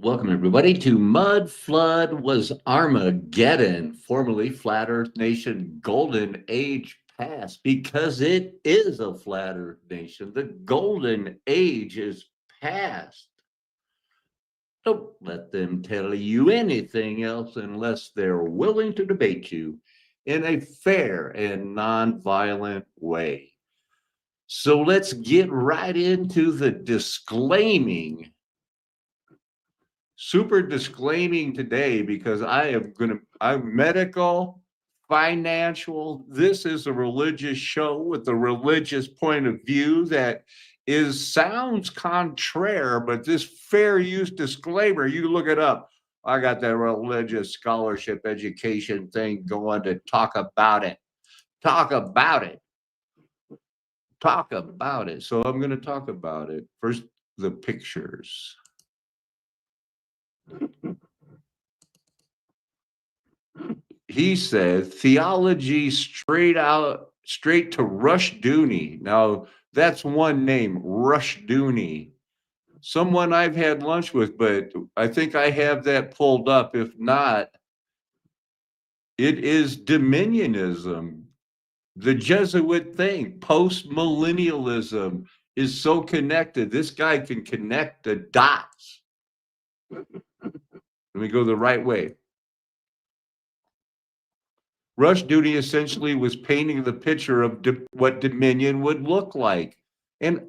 Welcome, everybody, to Mud Flood Was Armageddon, formerly Flat Earth Nation Golden Age Past, because it is a Flat Earth Nation. The Golden Age is past. Don't let them tell you anything else unless they're willing to debate you in a fair and nonviolent way. So let's get right into the disclaiming super disclaiming today because I'm medical, financial. This is a religious show with a religious point of view that is sounds contraire, but this fair use disclaimer, you look it up. I got that religious scholarship education thing going to talk about it. Talk about it. Talk about it. So I'm going to talk about it. First, the pictures. He said theology straight to Rushdoony. Now that's one name, Rushdoony. Someone I've had lunch with, but I think I have that pulled up. If not, it is dominionism, the Jesuit thing. Post millennialism is so connected. This guy can connect the dots. Let me go the right way. Rushdoony essentially was painting the picture of what dominion would look like. And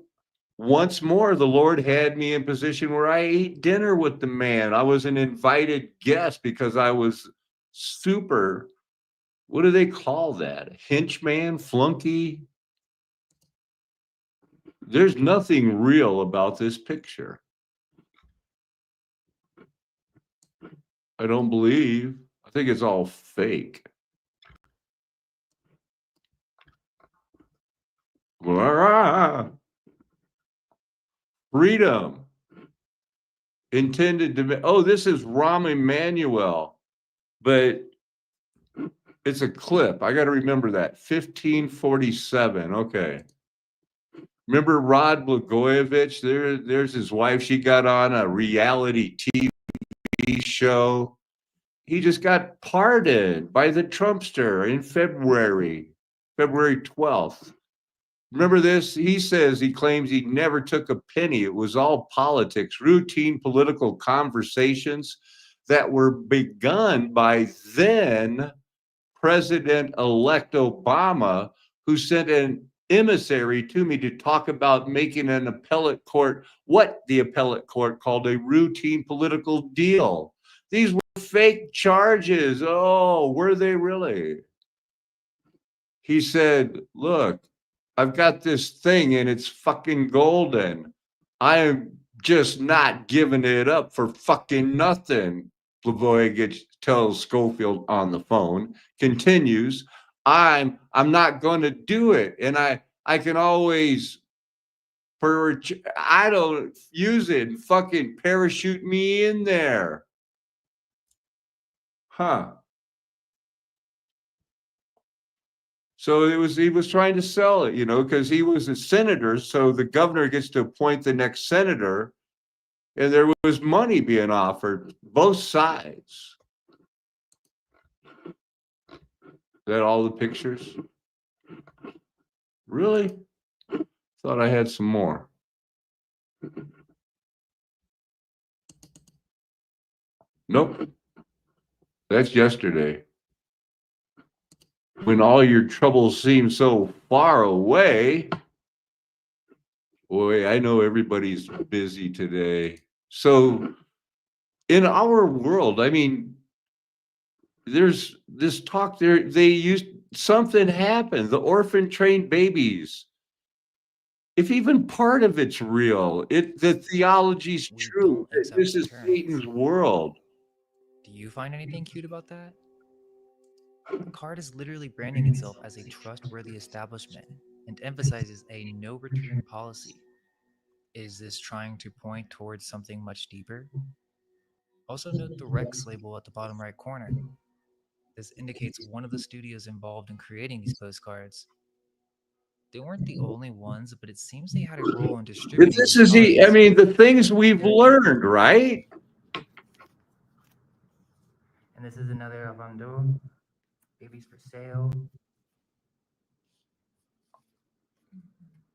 once more, the Lord had me in position where I ate dinner with the man. I was an invited guest because I was super, what do they call that? Henchman, flunky? There's nothing real about this picture. I don't believe. I think it's all fake. Freedom intended to. Oh, this is Rahm Emanuel, but it's a clip. I got to remember that 1547. Okay. Remember Rod Blagojevich? There's his wife. She got on a reality TV show. He just got pardoned by the Trumpster in February 12th. Remember this? He says he claims he never took a penny. It was all politics, routine political conversations that were begun by then President elect Obama, who sent an emissary to me to talk about making an appellate court, what the appellate court called a routine political deal. These were fake charges. Oh, were they really? He said, look, I've got this thing and it's fucking golden. I'm just not giving it up for fucking nothing. Blagojevich tells Schofield on the phone, continues, I'm not going to do it. And I can always I don't use it and fucking parachute me in there. Huh. So he was trying to sell it, because he was a senator. So the governor gets to appoint the next senator, and there was money being offered, both sides. Is that all the pictures? Really? Thought I had some more. Nope. That's yesterday. When all your troubles seem so far away. Boy, I know everybody's busy today. So in our world, I mean, there's this talk there. Something happened. The orphan trained babies. If even part of it's real, the theology's We true. don't accept This is returns. Satan's world. Do you find anything cute about that? The card is literally branding itself as a trustworthy establishment and emphasizes a no return policy. Is this trying to point towards something much deeper? Also, note the Rex label at the bottom right corner. This indicates one of the studios involved in creating these postcards. They weren't the only ones, but it seems they had a role in But distributing this these is cards. the things we've learned, right? And this is another Avando, babies for sale.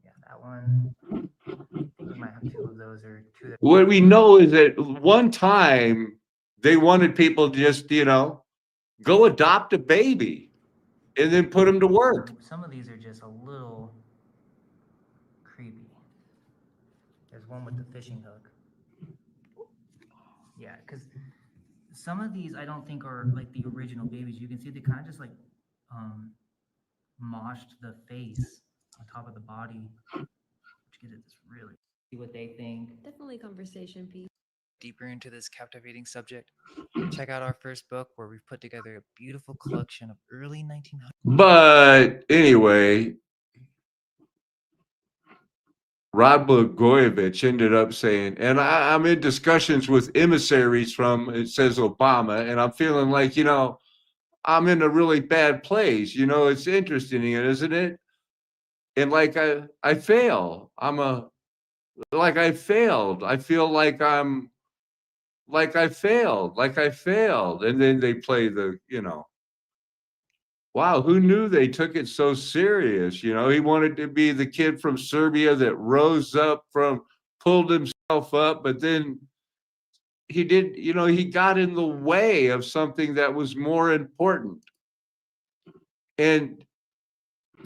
Yeah, that one. I think we might have two of those or two that. What we know is that one time they wanted people to just, go adopt a baby and then put them to work. Some of these are just a little creepy. There's one with the fishing hook. Yeah, because some of these I don't think are like the original babies. You can see they kind of just like moshed the face on top of the body, which gives it this really. See what they think. Definitely conversation piece. Deeper into this captivating subject, check out our first book where we've put together a beautiful collection of early 1900s. But anyway, Rod Blagojevich ended up saying, and I'm in discussions with emissaries from, it says Obama, and I'm feeling like, I'm in a really bad place. It's interesting, isn't it? And like I fail. I failed. I feel like I failed. And then they play the, wow, who knew they took it so serious? He wanted to be the kid from Serbia that rose up pulled himself up, but then he did, he got in the way of something that was more important. And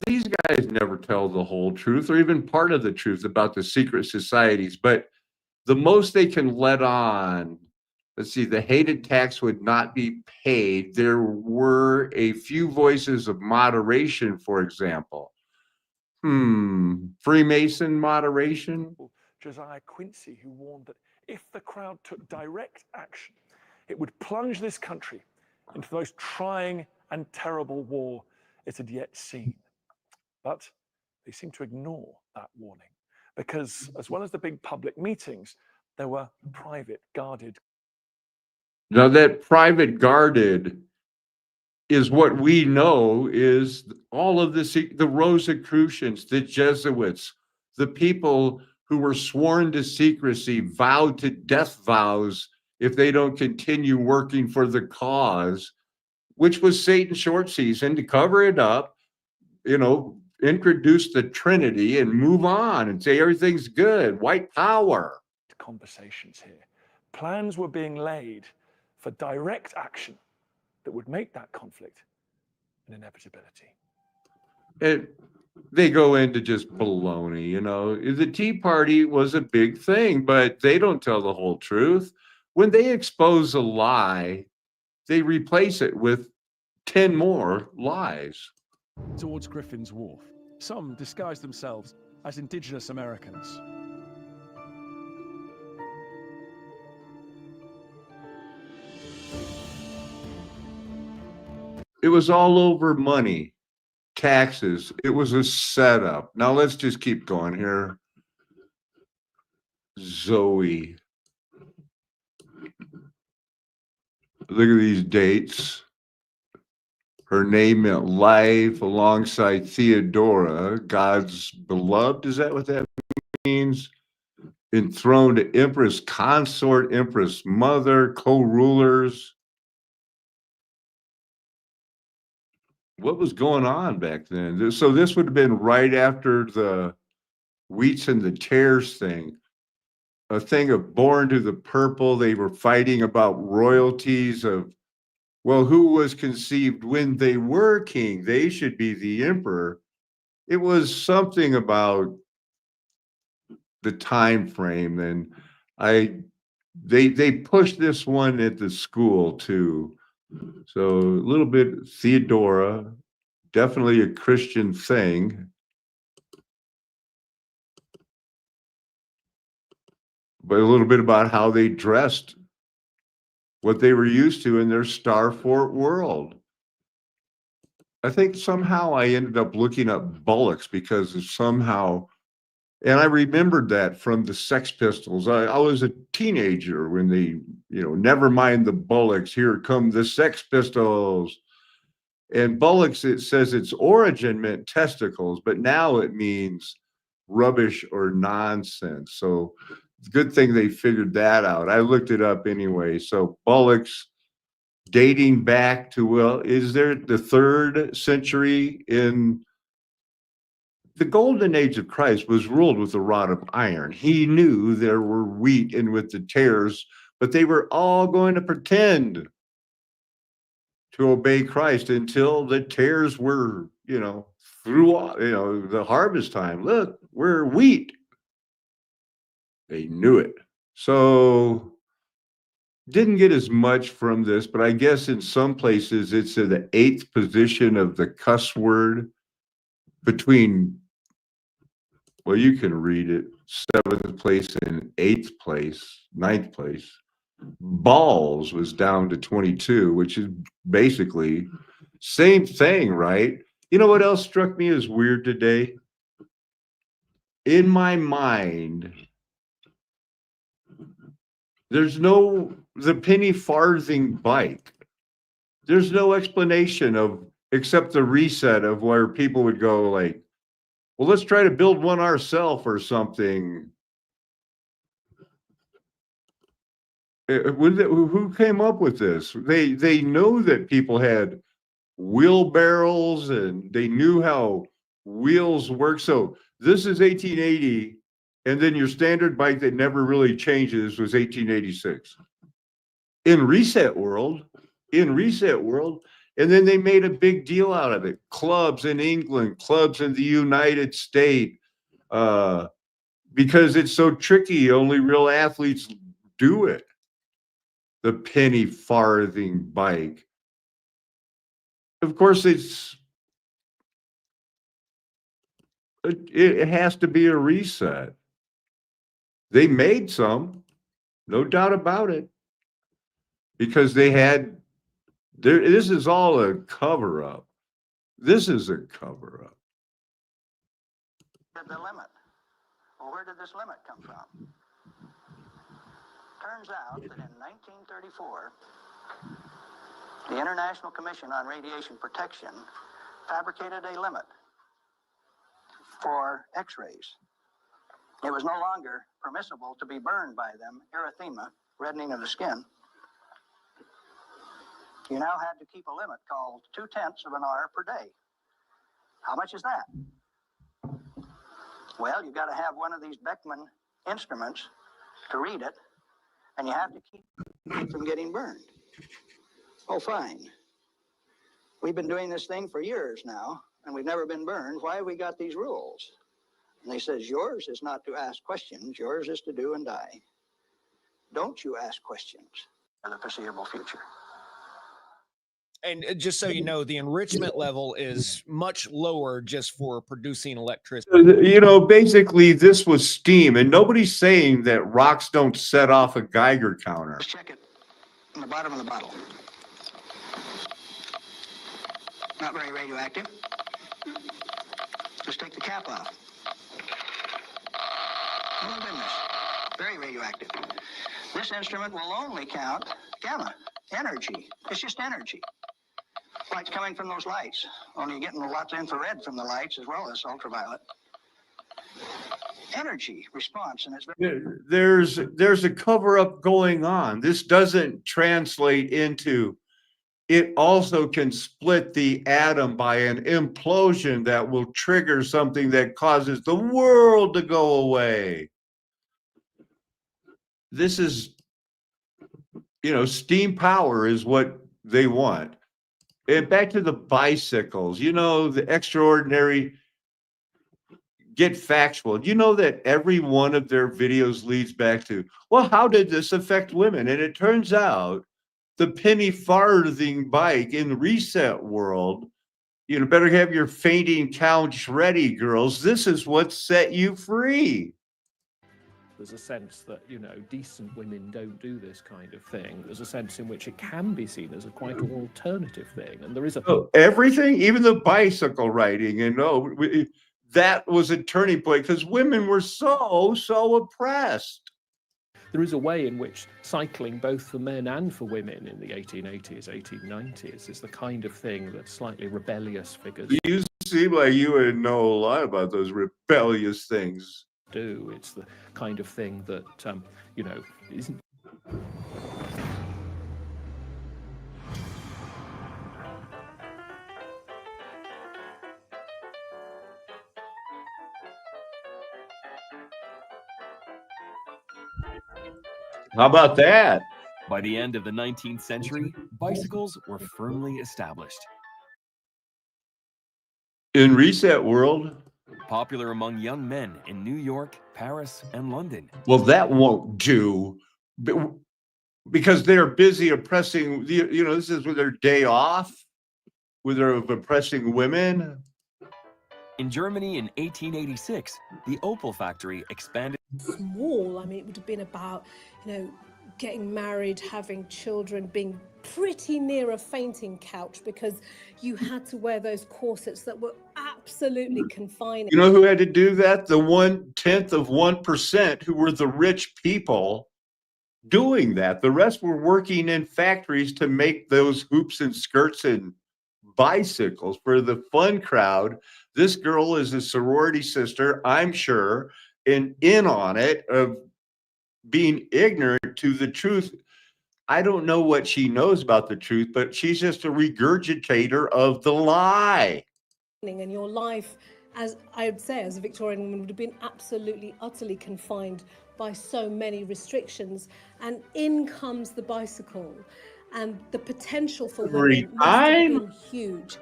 these guys never tell the whole truth or even part of the truth about the secret societies, but the most they can let on, let's see, the hated tax would not be paid. There were a few voices of moderation, for example. Freemason moderation? Josiah Quincy, who warned that if the crowd took direct action, it would plunge this country into the most trying and terrible war it had yet seen. But they seem to ignore that warning because, as well as the big public meetings, there were private guarded. Now, that private guarded is what we know is all of the Rosicrucians, the Jesuits, the people who were sworn to secrecy, vowed to death vows if they don't continue working for the cause, which was Satan's short season to cover it up, introduce the Trinity and move on and say everything's good, white power. Conversations here. Plans were being laid for direct action that would make that conflict an inevitability. They go into just baloney, The Tea Party was a big thing, but they don't tell the whole truth. When they expose a lie, they replace it with 10 more lies. Towards Griffin's Wharf, some disguise themselves as indigenous Americans. It was all over money, taxes. It was a setup. Now let's just keep going here. Zoe. Look at these dates. Her name meant life alongside Theodora, God's beloved. Is that what that means? Enthroned empress, consort, empress, mother, co-rulers. What was going on back then? So this would have been right after the Wheats and the Tares thing. A thing of Born to the Purple. They were fighting about royalties of, well, who was conceived when they were king? They should be the emperor. It was something about the time frame, and they pushed this one at the school too. So a little bit Theodora, definitely a Christian thing. But a little bit about how they dressed, what they were used to in their Star Fort world. I think somehow I ended up looking up Bullocks because of somehow, and I remembered that from the Sex Pistols. I was a teenager when they, never mind the Bullocks, here come the Sex Pistols. And Bullocks, it says its origin meant testicles, but now it means rubbish or nonsense. So good thing they figured that out. I looked it up anyway. So Bullocks dating back to, well, is there the 3rd century in the golden age of Christ was ruled with a rod of iron. He knew there were wheat in with the tares, but they were all going to pretend to obey Christ until the tares were, through, the harvest time. Look, we're wheat. They knew it. So didn't get as much from this, but I guess in some places it's in the 8th position of the cuss word between, well, you can read it, 7th place and 8th place, 9th place. Balls was down to 22, which is basically same thing, right? You know what else struck me as weird today? In my mind, there's the penny farthing bike. There's no explanation except the reset of where people would go like, well, let's try to build one ourselves or something. Who came up with this? They know that people had wheelbarrows and they knew how wheels work. So this is 1880, and then your standard bike that never really changes was 1886. In reset world, and then they made a big deal out of it. Clubs in England, clubs in the United States, because it's so tricky. Only real athletes do it. The penny farthing bike. Of course, it has to be a reset. They made some, no doubt about it, because they had. This is all a cover up. This is a cover up. The limit. Well, where did this limit come from? Turns out that in 1934, the International Commission on Radiation Protection fabricated a limit for X-rays. It was no longer permissible to be burned by them, erythema, reddening of the skin. You now had to keep a limit called 0.2 of an hour per day. How much is that? Well, you've got to have one of these Beckman instruments to read it, and you have to keep from getting burned. Oh, fine. We've been doing this thing for years now, and we've never been burned. Why have we got these rules? And he says, yours is not to ask questions. Yours is to do and die. Don't you ask questions for the foreseeable future. And just so you know, the enrichment level is much lower just for producing electricity. Basically this was steam, and nobody's saying that rocks don't set off a Geiger counter. Let's check it in the bottom of the bottle. Not very radioactive. Just take the cap off. Oh my goodness, very radioactive. This instrument will only count gamma, energy. It's just energy. Light's coming from those lights. Only you're getting lots of infrared from the lights as well as ultraviolet. Energy response, and it's very... There's a cover up going on. This doesn't translate into. It also can split the atom by an implosion that will trigger something that causes the world to go away. This is, steam power is what they want. And back to the bicycles, the extraordinary, get factual. You know that every one of their videos leads back to, well, how did this affect women? And it turns out the penny farthing bike in the reset world, better have your fainting couch ready, girls. This is what set you free. There's a sense that, decent women don't do this kind of thing. There's a sense in which it can be seen as a quite alternative thing. And there is everything, even the bicycle riding, that was a turning point because women were so oppressed. There is a way in which cycling, both for men and for women in the 1880s, 1890s, is the kind of thing that slightly rebellious figures You seem like you would know a lot about those rebellious things. do. It's the kind of thing that, isn't... How about that? By the end of the 19th century, bicycles were firmly established. In Reset World, Popular among young men in New York, Paris, and London. well, that won't do because they're busy oppressing, this is their day off, where they're oppressing women. In Germany in 1886, the Opel factory expanded. Small. I mean, it would have been about, getting married, having children, being pretty near a fainting couch because you had to wear those corsets that were absolutely confining. You know who had to do that? The 1/10 of 1% who were the rich people doing that. The rest were working in factories to make those hoops and skirts and bicycles for the fun crowd. This girl is a sorority sister, I'm sure, and in on it of being ignorant to the truth. I don't know what she knows about the truth, but she's just a regurgitator of the lie. And your life, as I would say, as a Victorian woman, would have been absolutely, utterly confined by so many restrictions. And in comes the bicycle. And the potential for women must have been huge.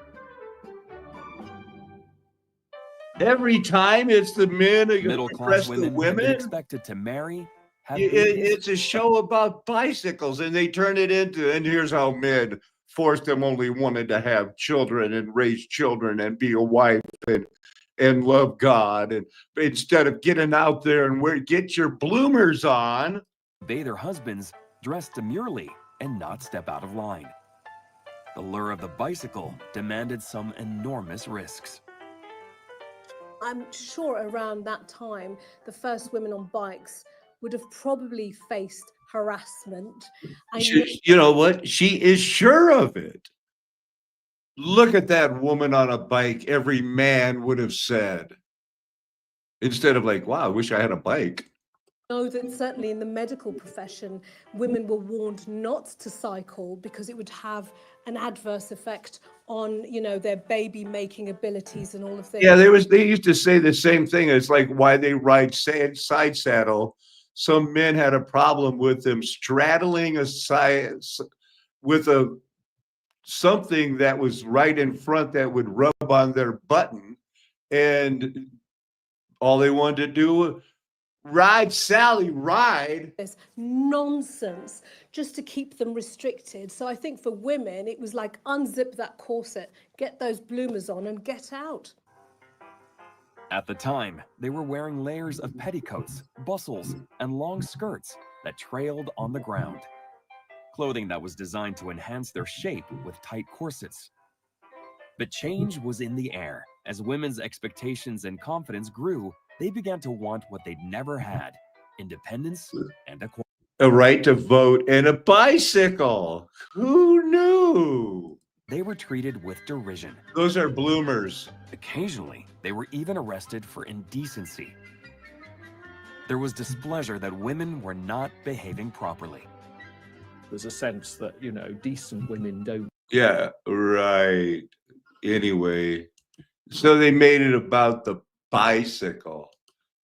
Every time it's the men who Middle-class oppress the women have been women. expected to marry, have babies. It's a show about bicycles, and they turn it into, and here's how men forced them only wanted to have children and raise children and be a wife and love God. And instead of getting out there and get your bloomers on. Obey their husbands, dress demurely, and not step out of line. The lure of the bicycle demanded some enormous risks. I'm sure around that time, the first women on bikes would have probably faced harassment. You know what? She is sure of it. Look at that woman on a bike, every man would have said. Instead of like, wow, I wish I had a bike. Know that certainly in the medical profession, women were warned not to cycle because it would have an adverse effect on, their baby making abilities and all of this. Yeah, they used to say the same thing. It's like why they ride side saddle. Some men had a problem with them straddling a side with something that was right in front that would rub on their button, and all they wanted to do, ride, Sally, ride. This nonsense just to keep them restricted. So I think for women, it was like unzip that corset, get those bloomers on and get out. At the time, they were wearing layers of petticoats, bustles, and long skirts that trailed on the ground. Clothing that was designed to enhance their shape with tight corsets. But change was in the air. As women's expectations and confidence grew, they began to want what they'd never had: independence and equality. A right to vote and a bicycle. Who knew? They were treated with derision. Those are bloomers. Occasionally, they were even arrested for indecency. There was displeasure that women were not behaving properly. There's a sense that, decent women don't. Yeah, right. Anyway, so they made it about the bicycle.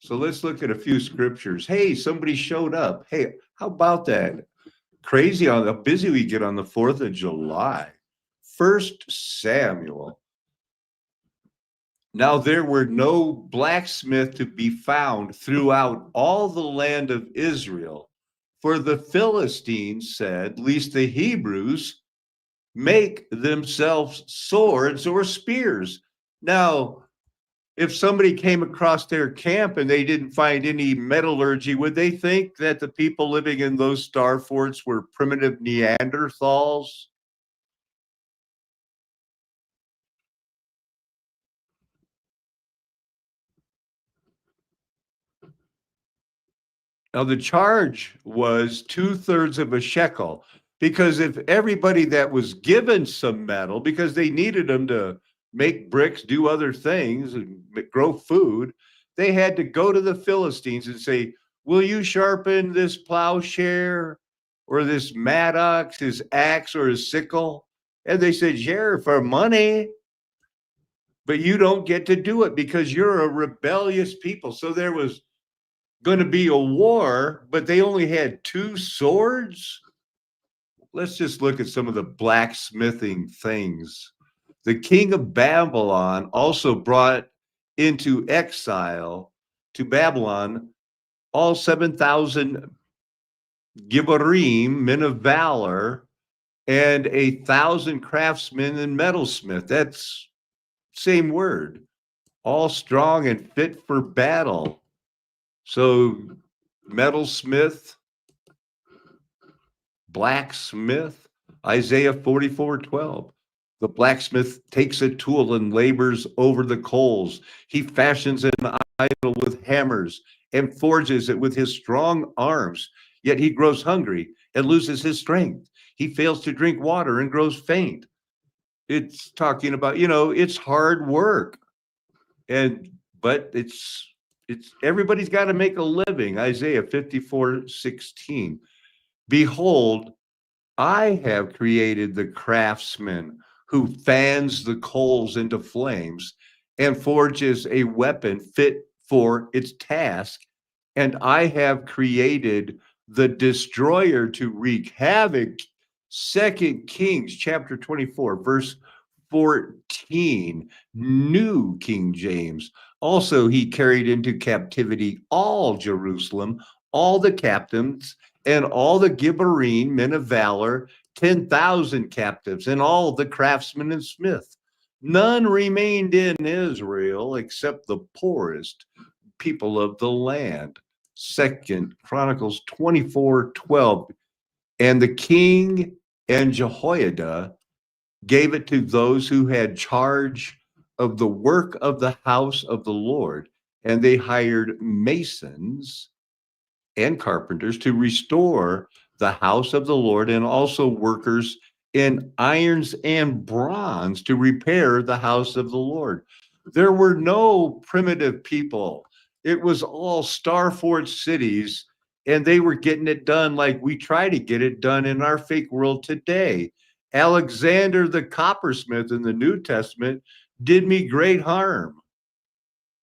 So let's look at a few scriptures. Hey, somebody showed up. Hey, how about that? Crazy on how busy we get on the 4th of July. 1 Samuel. Now there were no blacksmith to be found throughout all the land of Israel, for the Philistines said, lest the Hebrews make themselves swords or spears. Now, if somebody came across their camp and they didn't find any metallurgy, would they think that the people living in those star forts were primitive Neanderthals? Now, the charge was 2/3 of a shekel, because if everybody that was given some metal, because they needed them to make bricks, do other things, and grow food, they had to go to the Philistines and say, will you sharpen this plowshare or this mattock, his axe or his sickle? And they said, sure, for money. But you don't get to do it because you're a rebellious people. So there was going to be a war, but they only had 2 swords? Let's just look at some of the blacksmithing things. The king of Babylon also brought into exile to Babylon all 7,000 Gibborim, men of valor, and 1,000 craftsmen and metalsmith. That's same word. All strong and fit for battle. So metalsmith, blacksmith, Isaiah 44:12. The blacksmith takes a tool and labors over the coals. He fashions an idol with hammers and forges it with his strong arms. Yet he grows hungry and loses his strength. He fails to drink water and grows faint. It's talking about, it's hard work. But it's everybody's got to make a living. Isaiah 54:16. Behold, I have created the craftsman who fans the coals into flames and forges a weapon fit for its task. And I have created the destroyer to wreak havoc. 2 Kings chapter 24, verse 14, New King James. Also, he carried into captivity all Jerusalem, all the captains, and all the Gibborim, men of valor, 10,000 captives, and all the craftsmen and smiths. None remained in Israel except the poorest people of the land. 2 Chronicles 24:12. And the king and Jehoiada gave it to those who had charge of the work of the house of the Lord, and they hired masons and carpenters to restore the house of the Lord, and also workers in irons and bronze to repair the house of the Lord. There were no primitive people. It was all star-forged cities, and they were getting it done like we try to get it done in our fake world today. Alexander the coppersmith in the New Testament did me great harm.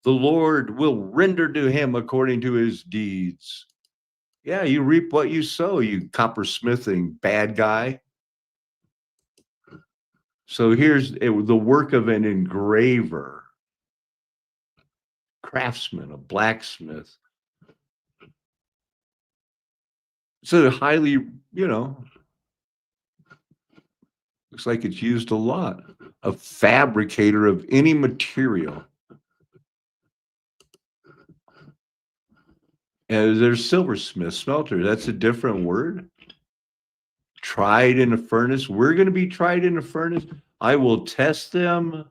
The Lord will render to him according to his deeds. Yeah, you reap what you sow, you coppersmithing bad guy. So here's the work of an engraver, craftsman, a blacksmith. So highly, looks like it's used a lot. A fabricator of any material. And there's silversmith, smelter. That's a different word. Tried in a furnace. We're going to be tried in a furnace. I will test them,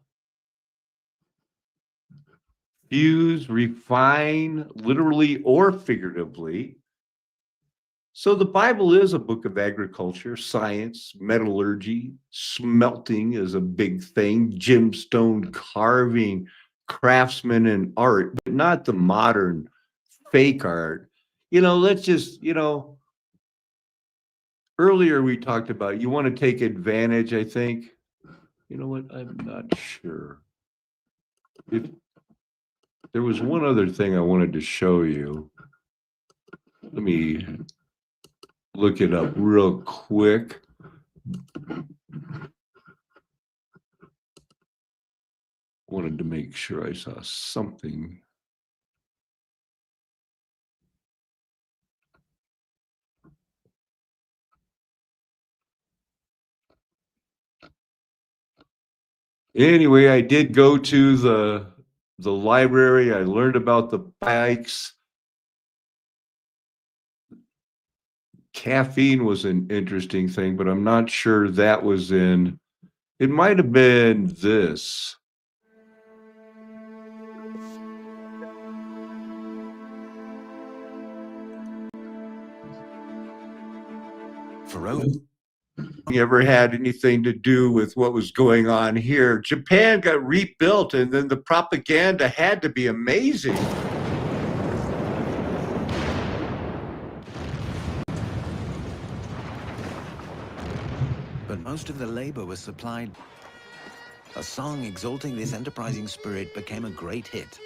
fuse, refine, literally or figuratively. So the Bible is a book of agriculture, science, metallurgy, smelting is a big thing, gemstone carving, craftsmen and art, but not the modern fake art. Let's just, earlier we talked about you want to take advantage, I think. You know what? I'm not sure. There was one other thing I wanted to show you. Let me look it up real quick. Wanted to make sure I saw something. Anyway, I did go to the library. I learned about the bikes. Caffeine was an interesting thing, but I'm not sure that was in. It might have been this. You ever had anything to do with what was going on here? Japan got rebuilt, and then the propaganda had to be amazing. But most of the labor was supplied. A song exalting this enterprising spirit became a great hit.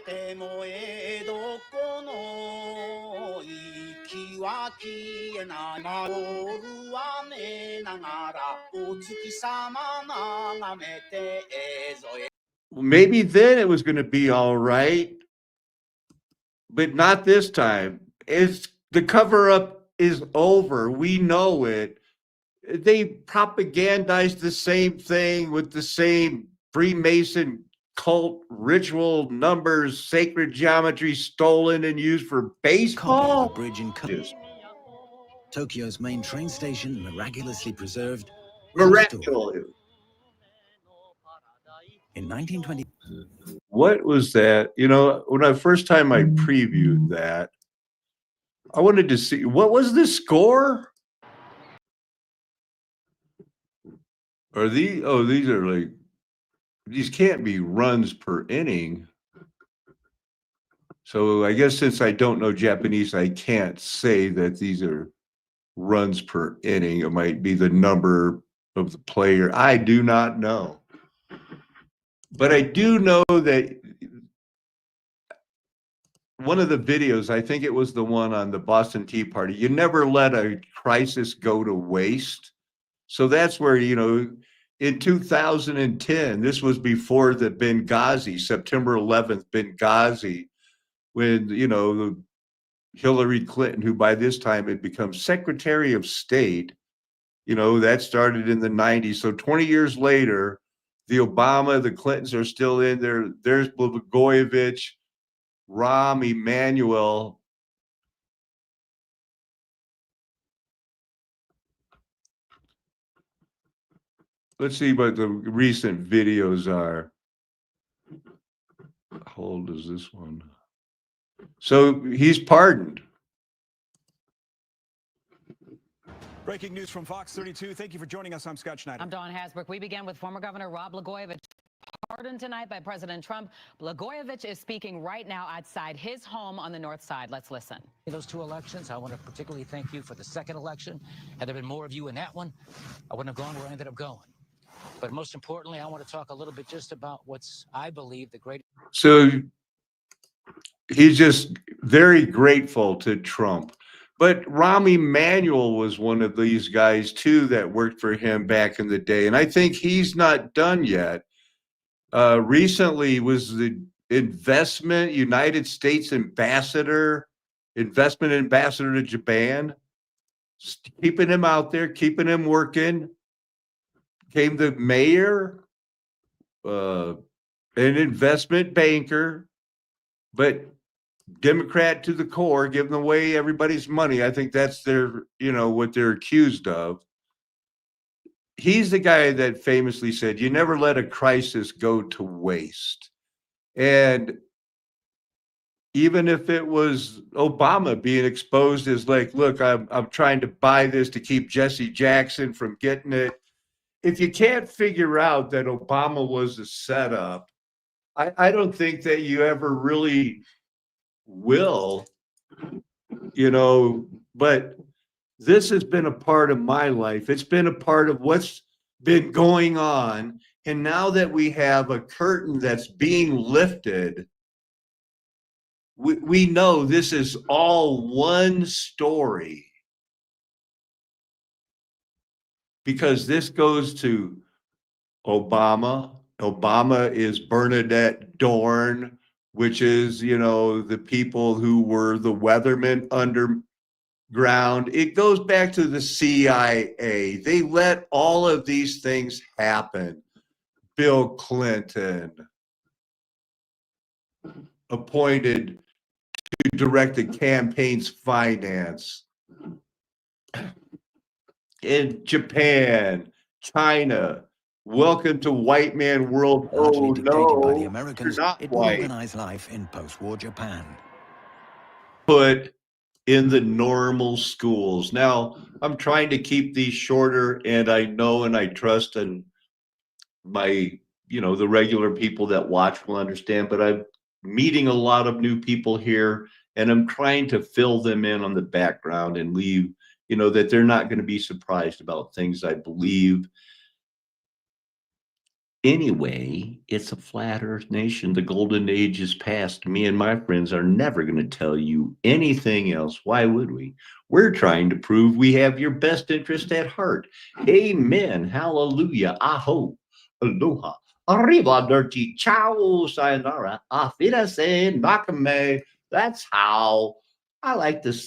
ても江戸この息は消えない夜は寝ながらお月様眺めてぞえ Maybe then it was going to be all right, but not this time. It's the cover up is over. We know it. They propagandized the same thing with the same Freemason cult ritual numbers, sacred geometry stolen and used for Copy of baseball. the bridge in Tokyo's main train station miraculously preserved. Miraculous. In 1920, What was that? You know, when I first time I previewed that, I wanted to see what was the score? Are these? Oh, these are like these can't be runs per inning. So I guess since I don't know Japanese, I can't say that these are runs per inning. It might be the number of the player. I do not know. But I do know that one of the videos, I think it was the one on the Boston Tea Party, you never let a crisis go to waste. So that's where, you know, in 2010, this was before the Benghazi, September 11th, Benghazi, when, you know, Hillary Clinton, who by this time had become Secretary of State, you know, that started in the 90s. So 20 years later, the Obama, the Clintons are still in there. There's Blagojevich, Rahm Emanuel. Let's see what the recent videos are. How old is this one? So he's pardoned. Breaking news from Fox 32. Thank you for joining us. I'm Scott Schneider. I'm Dawn Hasbrook. We begin with former Governor Rod Blagojevich. Pardoned tonight by President Trump. Blagojevich is speaking right now outside his home on the north side. Let's listen. Those two elections, I want to particularly thank you for the second election. Had there been more of you in that one, I wouldn't have gone where I ended up going. But most importantly, I want to talk a little bit just about what's, I believe, the great. So he's just very grateful to Trump. But Rahm Emanuel was one of these guys, too, that worked for him back in the day. And I think he's not done yet. Recently was the United States investment ambassador to Japan, keeping him out there, keeping him working. Came the mayor, an investment banker, but Democrat to the core, giving away everybody's money. I think that's their, you know, what they're accused of. He's the guy that famously said, you never let a crisis go to waste. And even if it was Obama being exposed as like, look, I'm trying to buy this to keep Jesse Jackson from getting it. If you can't figure out that Obama was a setup, I don't think that you ever really will, you know, but this has been a part of my life. It's been a part of what's been going on. And now that we have a curtain that's being lifted, we know this is all one story. Because this goes to Obama. Obama is Bernadette Dorn, which is, you know, the people who were the Weathermen underground. It goes back to the CIA. They let all of these things happen. Bill Clinton appointed to direct the campaign's finance. In Japan, China, welcome to white man world. largely Oh dictated by the no, Americans, you're not it will white. organize life in post-war Japan. Put in the normal schools. Now, I'm trying to keep these shorter, and I know and I trust and my, you know, the regular people that watch will understand, but I'm meeting a lot of new people here, and I'm trying to fill them in on the background and leave, you know, that they're not going to be surprised about things I believe. Anyway, it's a flat earth nation. The golden age is past. Me and my friends are never going to tell you anything else. Why would we? We're trying to prove we have your best interest at heart. Amen. Hallelujah. Aho. Aloha. Arrivederci. Ciao. Sayonara. Auf Wiedersehen. Nakame. That's how I like to say